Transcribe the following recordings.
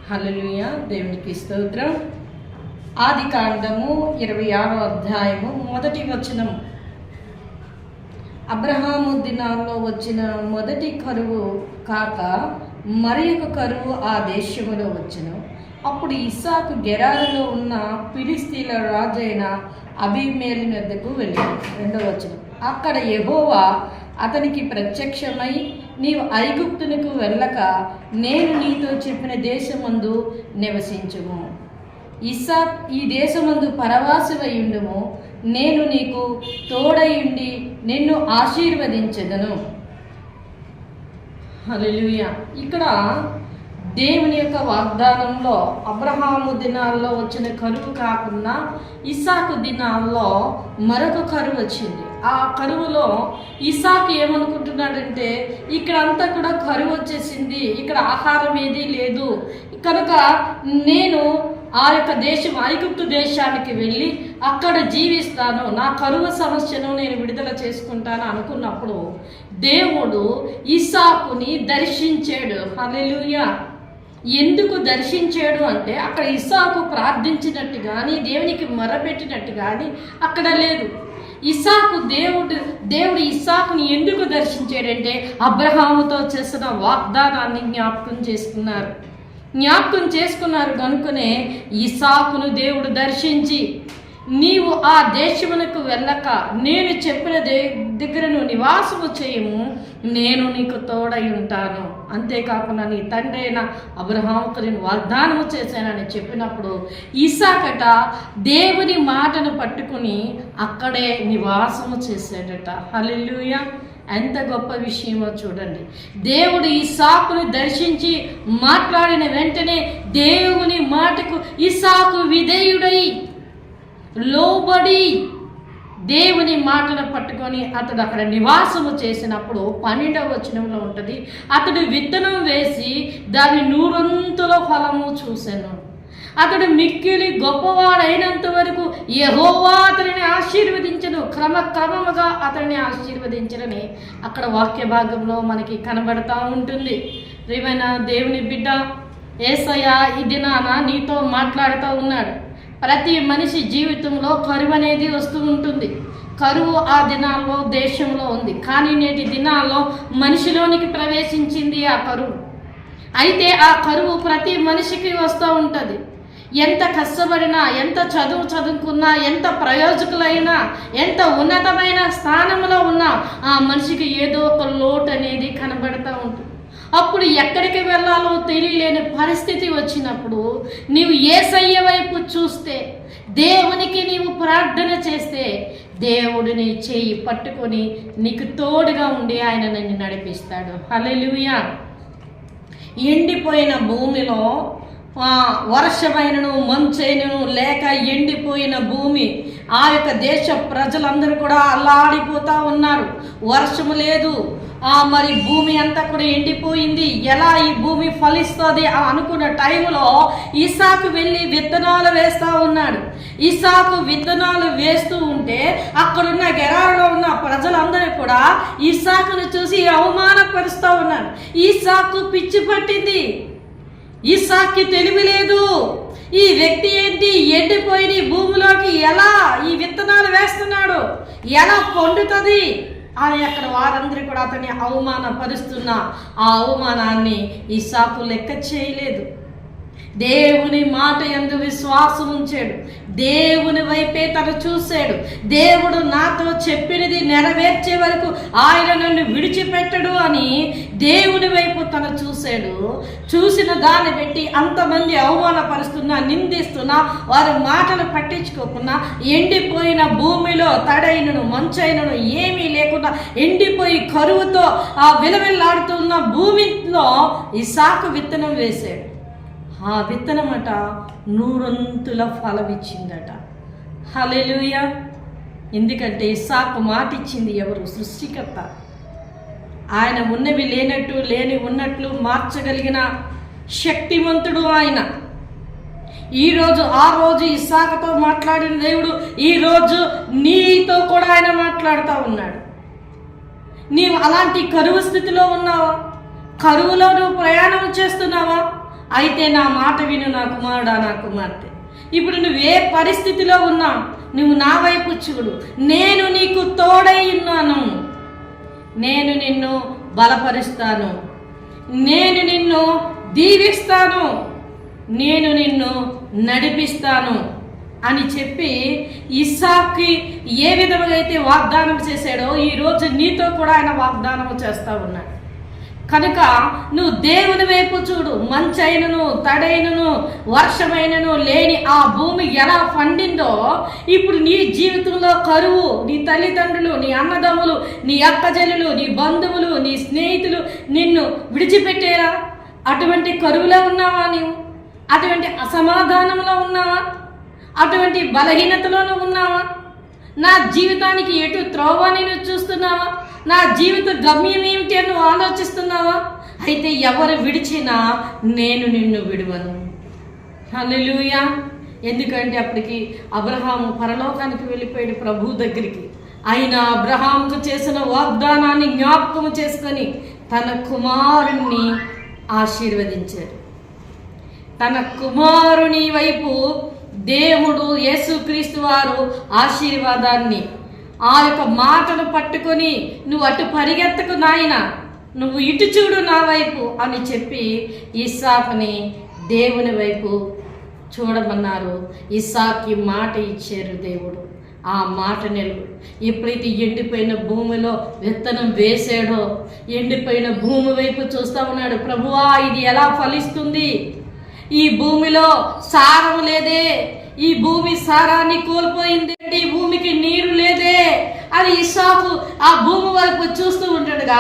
హల్లెలూయా, దేవునికి స్తోత్రం. ఆదికాండము 26వ అధ్యాయము 1వ వచనం. అబ్రహాము దినాల్లో వచ్చిన మొదటి కరువు కాక మరి ఒక కరువు ఆ దేశములో వచ్చెను. అప్పుడు ఇస్సాకు గెరారులో ఉన్న ఫిలిష్తీయుల రాజైన అబీమెలెకు వద్దకు వెళ్ళాడు. 2వ వచనం. అక్కడ యెహోవా అతనికి ప్రత్యక్షమై, నీవు ఐగుప్తునకు వెళ్ళక నేను నీతో చెప్పిన దేశమందు నివసించుము. ఇస్సాకు, ఈ దేశమందు పరవాసివై ఉండుము, నేను నీకు తోడయుండి నిన్ను ఆశీర్వదించెదను. హల్లెలూయా. ఇక్కడ దేవుని యొక్క వాగ్దానంలో అబ్రహాము దినాల్లో వచ్చిన కరువు కాకుండా ఇస్సాకు దినాల్లో మరొక కరువు వచ్చింది. ఆ కరువులో ఇస్సాకు ఏమనుకుంటున్నాడంటే, ఇక్కడ అంతా కూడా కరువు వచ్చేసింది, ఇక్కడ ఆహారం ఏదీ లేదు, కనుక నేను ఆ యొక్క దేశం ఐగుప్తు దేశానికి వెళ్ళి అక్కడ జీవిస్తాను, నా కరువు సమస్యను నేను విడుదల చేసుకుంటాను అనుకున్నప్పుడు దేవుడు ఇస్సాకుని దర్శించాడు. హల్లెలూయా. ఎందుకు దర్శించాడు అంటే, అక్కడ ఇస్సాకు ప్రార్థించినట్టు కానీ దేవునికి మొరపెట్టినట్టు కానీ అక్కడ లేదు. ఇస్సాకు దేవుడు ఇస్సాకుని ఎందుకు దర్శించాడంటే, అబ్రహాముతో చేసిన వాగ్దానాన్ని జ్ఞాపకం చేసుకున్నారు కనుకనే ఇస్సాకును దేవుడు దర్శించి, నీవు ఆ దేశమునకు వెళ్ళక నేను చెప్పిన దగ్గర నువ్వు నివాసము చేయము, నేను నీకు తోడై ఉంటాను, అంతేకాకుండా నీ తండ్రి అయిన అబ్రహాముకు నేను వాగ్దానము చేశానని చెప్పినప్పుడు ఇస్సాకట దేవుని మాటను పట్టుకుని అక్కడే నివాసము చేశాడట. హల్లెలూయా. ఎంత గొప్ప విషయమో చూడండి. దేవుడు ఇస్సాకును దర్శించి మాట్లాడిన వెంటనే దేవుని మాటకు ఇస్సాకు విధేయుడై లోబడి దేవుని మాటను పట్టుకొని అతడు అక్కడ నివాసము చేసినప్పుడు 12వ వచనంలో ఉంటుంది, అతడు విత్తనం వేసి దాని 100 ఫలము చూశాను. అతడు మిక్కిలి గొప్పవాడైనంత వరకు యెహోవా అతనిని ఆశీర్వదించను, క్రమక్రమముగా అతనిని ఆశీర్వదించనని అక్కడ వాక్య భాగంలో మనకి కనబడతా ఉంటుంది. ప్రియమైన దేవుని బిడ్డ, యేసయ్య ఈ దినాన నీతో మాట్లాడుతూ ఉన్నాడు. ప్రతి మనిషి జీవితంలో కరువు అనేది వస్తూ ఉంటుంది. కరువు ఆ దినాల్లో దేశంలో ఉంది, కానీ నేటి దినాల్లో మనిషిలోనికి ప్రవేశించింది ఆ కరువు. అయితే ఆ కరువు ప్రతి మనిషికి వస్తూ ఉంటుంది. ఎంత కష్టపడినా, ఎంత చదువుకున్నా, ఎంత ప్రయోజకులైనా, ఎంత ఉన్నతమైన స్థానంలో ఉన్నా ఆ మనిషికి ఏదో ఒక లోటు అనేది కనబడుతూ ఉంటుంది. అప్పుడు ఎక్కడికి వెళ్ళాలో తెలియలేని పరిస్థితి వచ్చినప్పుడు నీవు యేసయ్య వైపు చూస్తే, దేవునికి నీవు ప్రార్థన చేస్తే, దేవుడిని చేయి పట్టుకొని నీకు తోడుగా ఉండి ఆయన నిన్ను నడిపిస్తాడు. హల్లెలూయా. ఎండిపోయిన భూమిలో వర్షమైనను మంచైనను లేక ఎండిపోయిన భూమి, ఆ యొక్క దేశ ప్రజలందరూ కూడా అల్లాడిపోతూ ఉన్నారు. వర్షము లేదు, మరి భూమి అంతా కూడా ఎండిపోయింది. ఎలా ఈ భూమి ఫలిస్తుంది అనుకున్న టైంలో ఇస్సాకు వెళ్ళి విత్తనాలు వేస్తూ ఉన్నాడు. ఇస్సాకు విత్తనాలు వేస్తూ ఉంటే అక్కడున్న గెరారులో ఉన్న ప్రజలందరూ కూడా ఇస్సాకును చూసి అవమానపరుస్తూ ఉన్నారు. ఇస్సాకు పిచ్చి పట్టింది, ఇస్సాకుకి తెలివి లేదు. ఈ వ్యక్తి ఏంటి, ఎండిపోయిన భూమిలోకి ఎలా ఈ విత్తనాలు వేస్తున్నాడు, ఎలా పండుతుంది అని అక్కడ వారందరూ కూడా అతన్ని అవమానపరుస్తున్న ఆ అవమానాన్ని ఇస్సాకు లెక్క చేయలేదు. దేవుని మాట యందు విశ్వాసం ఉంచాడు, దేవుని వైపే తను చూశాడు. దేవుడు నాతో చెప్పినది నెరవేర్చే వరకు ఆయన నన్ను విడిచిపెట్టడు అని దేవుని వైపు తను చూశాడు. చూసిన దాన్ని బట్టి అంతమంది అవమానపరుస్తున్నా, నిందిస్తున్నా, వారి మాటలు పట్టించుకోకుండా ఎండిపోయిన భూమిలో తడైనను మంచైనను ఏమీ లేకుండా ఎండిపోయి కరువుతో ఆ విలవిల్లాడుతున్న భూమిలో ఇస్సాకు విత్తనం వేశాడు. ఆ విత్తనమట 100 ఫలం ఇచ్చిందట. హల్లెలూయా. ఎందుకంటే ఇస్సాకు మాట ఇచ్చింది ఎవరు? సృష్టికర్త. ఆయన ఉన్నవి లేనట్టు, లేని ఉన్నట్లు మార్చగలిగిన శక్తివంతుడు ఆయన. ఈరోజు ఆ రోజు ఇస్సాకుతో మాట్లాడిన దేవుడు ఈరోజు నీతో కూడా ఆయన మాట్లాడుతూ ఉన్నాడు. నీవు అలాంటి కరువు స్థితిలో ఉన్నావా? కరువులో నువ్వు ప్రయాణం చేస్తున్నావా? అయితే నా మాట విను నా కుమారుడా, నా కుమార్తె. ఇప్పుడు నువ్వు ఏ పరిస్థితిలో ఉన్నా నువ్వు నా వైపు చూడు. నేను నీకు తోడై ఉన్నాను. నేను నిన్ను బలపరుస్తాను, నేను నిన్ను దీవిస్తాను, నేను నిన్ను నడిపిస్తాను అని చెప్పి ఇస్సాకుకి ఏ విధంగా అయితే వాగ్దానం చేశాడో ఈరోజు నీతో కూడా ఆయన వాగ్దానం చేస్తూ ఉన్నాడు. కనుక నువ్వు దేవుని వైపు చూడు. మంచైనను తడైనను వర్షమైనను లేని ఆ భూమి ఎలా పండిందో ఇప్పుడు నీ జీవితంలో కరువు, నీ తల్లిదండ్రులు, నీ అన్నదమ్ములు, నీ అక్కజల్లులు, నీ బంధువులు, నీ స్నేహితులు నిన్ను విడిచిపెట్టేరా? అటువంటి కరువులో ఉన్నావా నీవు? అటువంటి అసమాధానంలో ఉన్నావా? అటువంటి బలహీనతలోనూ ఉన్నావా? నా జీవితానికి ఎటు త్రోవని నువ్వు చూస్తున్నావా? నా జీవిత గమ్యం ఏమిటి అని నువ్వు ఆలోచిస్తున్నావా? అయితే ఎవరు విడిచినా నేను నిన్ను విడువను. హల్లెలూయా. ఎందుకంటే అప్పటికి అబ్రహాము పరలోకానికి వెళ్ళిపోయాడు ప్రభు దగ్గరికి. ఆయన అబ్రహాముకు చేసిన వాగ్దానాన్ని జ్ఞాపకం చేసుకొని తన కుమారుణ్ణి ఆశీర్వదించారు. తన కుమారుని వైపు దేవుడు యేసుక్రీస్తు వారు ఆశీర్వాదాన్ని, ఆ యొక్క మాటను పట్టుకొని నువ్వు అటు పరిగెత్తకు నాయన, నువ్వు ఇటు చూడు నా వైపు అని చెప్పి ఇస్సాకుని దేవుని వైపు చూడమన్నారు. ఇస్సాకి మాట ఇచ్చారు దేవుడు. ఆ మాట నిలువు. ఎప్పుడైతే ఎండిపోయిన భూమిలో విత్తనం వేసాడో ఎండిపోయిన భూమి వైపు చూస్తూ ఉన్నాడు. ప్రభువా, ఇది ఎలా ఫలిస్తుంది? ఈ భూమిలో సారం లేదే, ఈ భూమి సారాన్ని కోల్పోయింది, ఈ భూమికి నీరు లేదే అని ఇస్సాకు ఆ భూమి వైపు చూస్తూ ఉంటాడుగా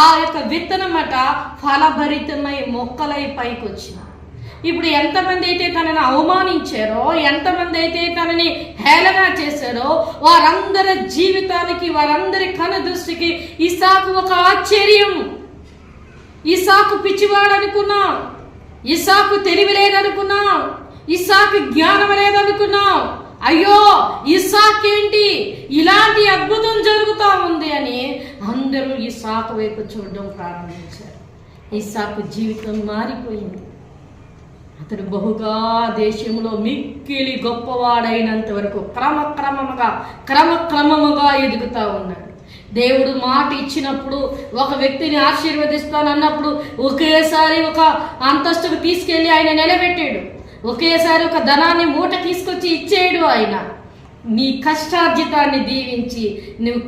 ఆ యొక్క విత్తనమట ఫలభరితమై మొక్కలై పైకి వచ్చిన. ఇప్పుడు ఎంతమంది అయితే తనని అవమానించారో, ఎంతమంది అయితే తనని హేళన చేశారో వారందరి జీవితానికి, వారందరి కనుదృష్టికి ఇస్సాకు ఒక ఆశ్చర్యం. ఇస్సాకు పిచ్చివాడనుకున్నాం, ఇస్సాకు తెలివి లేదనుకున్నాం, ఇస్సాకు జ్ఞానం లేదనుకున్నాం. అయ్యో, ఇస్సాకేంటి ఇలాంటి అద్భుతం జరుగుతూ ఉంది అని అందరూ ఇస్సాకు వైపు చూడడం ప్రారంభించారు. ఇస్సాకు జీవితం మారిపోయింది. అతడు బహుగా దేశంలో మిక్కిలి గొప్పవాడైనంత వరకు క్రమక్రమముగా ఎదుగుతూ ఉన్నాడు. దేవుడు మాట ఇచ్చినప్పుడు, ఒక వ్యక్తిని ఆశీర్వదిస్తానన్నప్పుడు ఒకేసారి ఒక అంతస్తుకు తీసుకెళ్ళి ఆయన నిలబెట్టాడు. ఒకేసారి ఒక ధనాన్ని మూట తీసుకొచ్చి ఇచ్చేయడు. ఆయన నీ కష్టార్జితాన్ని దీవించి నువ్వు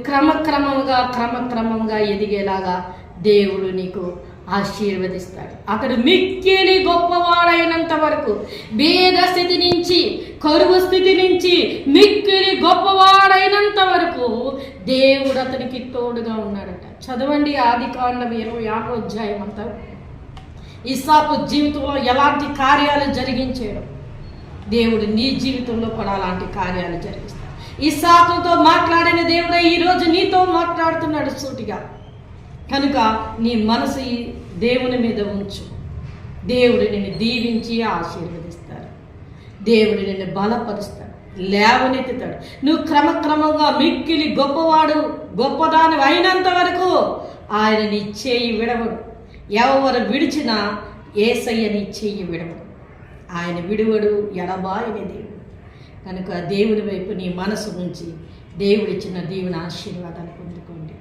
క్రమక్రమంగా ఎదిగేలాగా దేవుడు నీకు ఆశీర్వదిస్తాడు. అతడు మిక్కిలి గొప్పవాడైనంత వరకు, భేద స్థితి నుంచి, కరువు స్థితి నుంచి మిక్కిలి గొప్పవాడైనంత వరకు దేవుడు అతనికి తోడుగా ఉన్నాడట. చదవండి ఆదికాండం 25వ అధ్యాయం అంతా. ఇస్సాకు జీవితంలో ఎలాంటి కార్యాలు జరిగించాడు దేవుడు నీ జీవితంలో కూడా అలాంటి కార్యాలు జరిగిస్తాడు. ఇస్సాకుతో మాట్లాడిన దేవుడే ఈరోజు నీతో మాట్లాడుతున్నాడు సూటిగా. కనుక నీ మనసు దేవుని మీద ఉంచు. దేవుడు నిన్ను దీవించి ఆశీర్వదిస్తాడు. దేవుడు నిన్ను బలపరుస్తాడు, లేవనెత్తుతాడు. నువ్వు క్రమక్రమంగా మిక్కిలి గొప్పదాని అయినంత వరకు ఆయన నీ చేయి విడవడు. ఎవరు విడిచినా యేసయ్య నీ చేయి విడవడు. ఆయన విడువడు, ఎడబాయని దేవుడు. కనుక దేవుని వైపు నీ మనసు ఉంచి దేవుడిచ్చిన దేవుని ఆశీర్వాదాలు పొందుకోండి.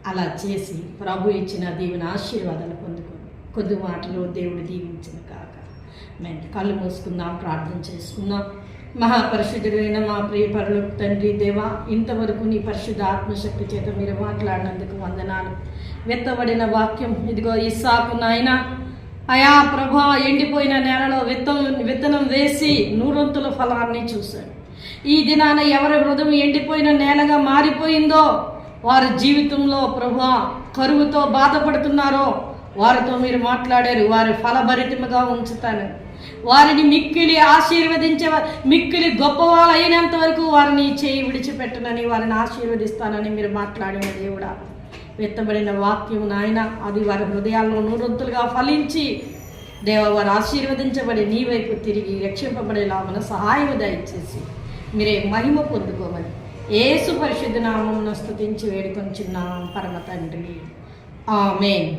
అలా చేసి ప్రభు ఇచ్చిన దేవుని ఆశీర్వాదాలు పొందుకోండి. కొద్ది మాటలు దేవుడు దీవించిన కాక. మేము కళ్ళు మూసుకుందాం, ప్రార్థన చేసుకుందాం. మహాపరిశుద్ధుడైన మా ప్రియ పరలోక తండ్రి దేవా, ఇంతవరకు నీ పరిశుద్ధ ఆత్మశక్తి చేత మీరు మాట్లాడినందుకు వందనాలు. విత్తబడిన వాక్యం ఇదిగో ఇస్సాకు నాయన, అయా ప్రభా, ఎండిపోయిన నేలలో విత్తనం వేసి నూరొంతుల ఫలాన్ని చూశాడు. ఈ దినాన ఎవరి హృదయం ఎండిపోయిన నేలగా మారిపోయిందో, వారి జీవితంలో ప్రభా కరువుతో బాధపడుతున్నారో వారితో మీరు మాట్లాడారు. వారి ఫలభరితముగా ఉంచుతాను. వారిని మిక్కిలి ఆశీర్వదించే, మిక్కిలి గొప్పవాళ్ళు అయినంత వరకు వారిని చేయి విడిచిపెట్టనని, వారిని ఆశీర్వదిస్తానని మీరు మాట్లాడిన దేవుడా, విత్తబడిన వాక్యం నాయన అది వారి హృదయాల్లో నూరొంతులుగా ఫలించి దేవ వారు ఆశీర్వదించబడి నీ వైపు తిరిగి రక్షింపబడేలా మన సహాయం దయచేసి మీరే మహిమ పొందుకోమని యేసు పరిశుద్ధ నామమున స్తుతించి వేడుకొంచున్నాం పరమ తండ్రి. ఆమేన్.